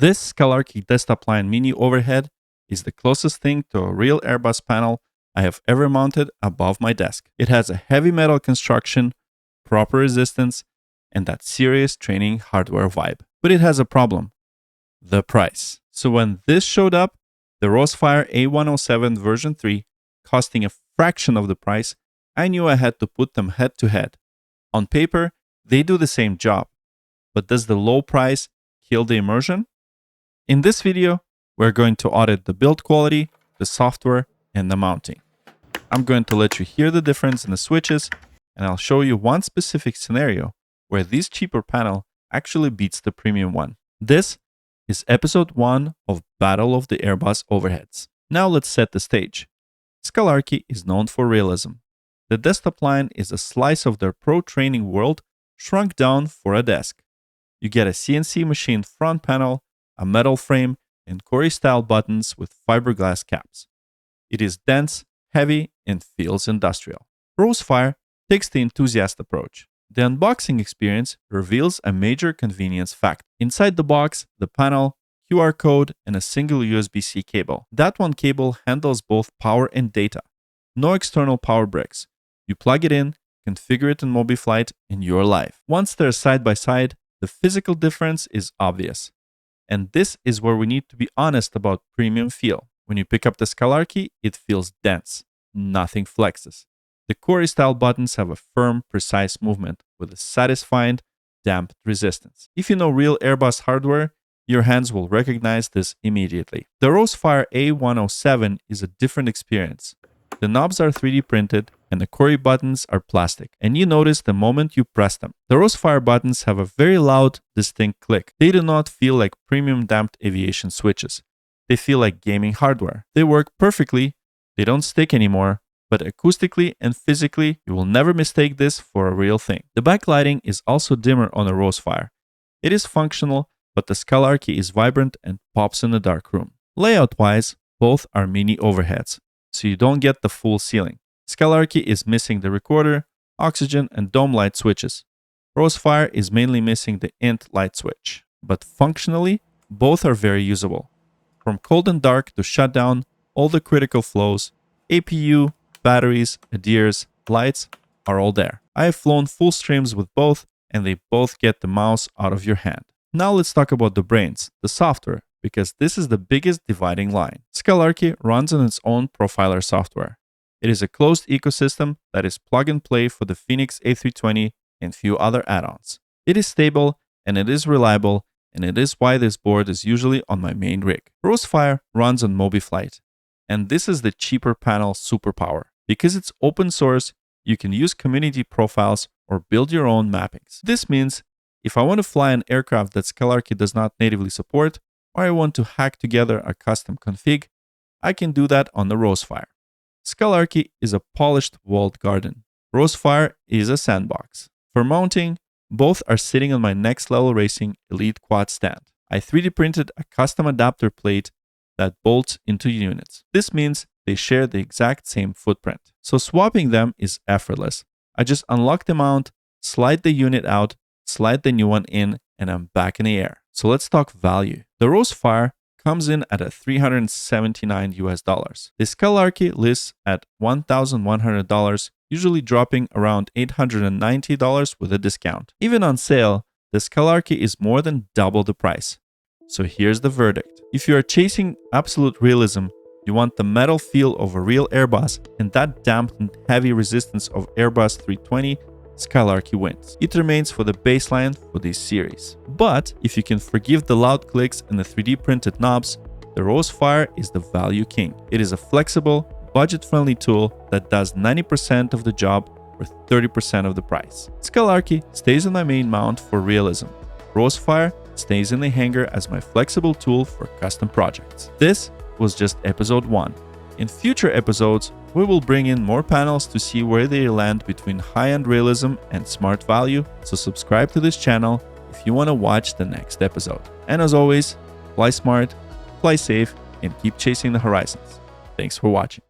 This Skalarki DESKTOPLine Mini Overhead is the closest thing to a real Airbus panel I have ever mounted above my desk. It has a heavy metal construction, proper resistance, and that serious training hardware vibe. But it has a problem: the price. So when this showed up, the Rowsfire A107 version 3, costing a fraction of the price, I knew I had to put them head to head. On paper, they do the same job, but does the low price kill the immersion? In this video, we're going to audit the build quality, the software, and the mounting. I'm going to let you hear the difference in the switches, and I'll show you one specific scenario where this cheaper panel actually beats the premium one. This is episode 1 of Battle of the Airbus Overheads. Now let's set the stage. Skalarki is known for realism. The DESKTOPLine is a slice of their pro training world shrunk down for a desk. You get a CNC machined front panel, a metal frame, and Korry-style buttons with fiberglass caps. It is dense, heavy, and feels industrial. Rowsfire takes the enthusiast approach. The unboxing experience reveals a major convenience fact. Inside the box, the panel, QR code, and a single USB-C cable. That one cable handles both power and data. No external power bricks. You plug it in, configure it in MobiFlight, and you're live. Once they're side by side, the physical difference is obvious. And this is where we need to be honest about premium feel. When you pick up the Skalarki, it feels dense. Nothing flexes. The Korry-style buttons have a firm, precise movement with a satisfying, damped resistance. If you know real Airbus hardware, your hands will recognize this immediately. The Rowsfire A107 is a different experience. The knobs are 3D printed and the Korry buttons are plastic, and you notice the moment you press them. The Rowsfire buttons have a very loud, distinct click. They do not feel like premium damped aviation switches. They feel like gaming hardware. They work perfectly, they don't stick anymore, but acoustically and physically, you will never mistake this for a real thing. The backlighting is also dimmer on a Rowsfire. It is functional, but the Skalarki is vibrant and pops in a dark room. Layout-wise, both are mini overheads, so you don't get the full ceiling. Skalarki is missing the recorder, oxygen, and dome light switches. Rowsfire is mainly missing the int light switch, but functionally, both are very usable. From cold and dark to shutdown, all the critical flows, APU, batteries, adheres, lights are all there. I have flown full streams with both, and they both get the mouse out of your hand. Now let's talk about the brains, the software, because this is the biggest dividing line. Skalarki runs on its own profiler software. It is a closed ecosystem that is plug and play for the Fenix A320 and few other add-ons. It is stable and it is reliable, and it is why this board is usually on my main rig. Rowsfire runs on MobiFlight, and this is the cheaper panel superpower. Because it's open source, you can use community profiles or build your own mappings. This means if I want to fly an aircraft that Skalarki does not natively support, or I want to hack together a custom config, I can do that on the Rowsfire. Skalarki is a polished walled garden. Rowsfire is a sandbox. For mounting, both are sitting on my next level racing elite quad stand. I 3D printed a custom adapter plate that bolts into units. This means they share the exact same footprint. So swapping them is effortless. I just unlock the mount, slide the unit out, slide the new one in, and I'm back in the air. So let's talk value. The Rowsfire comes in at $379 US. The Skalarki lists at $1,100, usually dropping around $890 with a discount. Even on sale, the Skalarki is more than double the price. So here's the verdict. If you are chasing absolute realism, you want the metal feel of a real Airbus and that damped and heavy resistance of Airbus 320, Skalarki wins. It remains for the baseline for this series. But if you can forgive the loud clicks and the 3D printed knobs, the Rowsfire is the value king. It is a flexible, budget-friendly tool that does 90% of the job for 30% of the price. Skalarki stays on my main mount for realism. Rowsfire stays in the hangar as my flexible tool for custom projects. This was just episode 1. In future episodes, we will bring in more panels to see where they land between high-end realism and smart value, so subscribe to this channel if you want to watch the next episode. And as always, fly smart, fly safe, and keep chasing the horizons. Thanks for watching.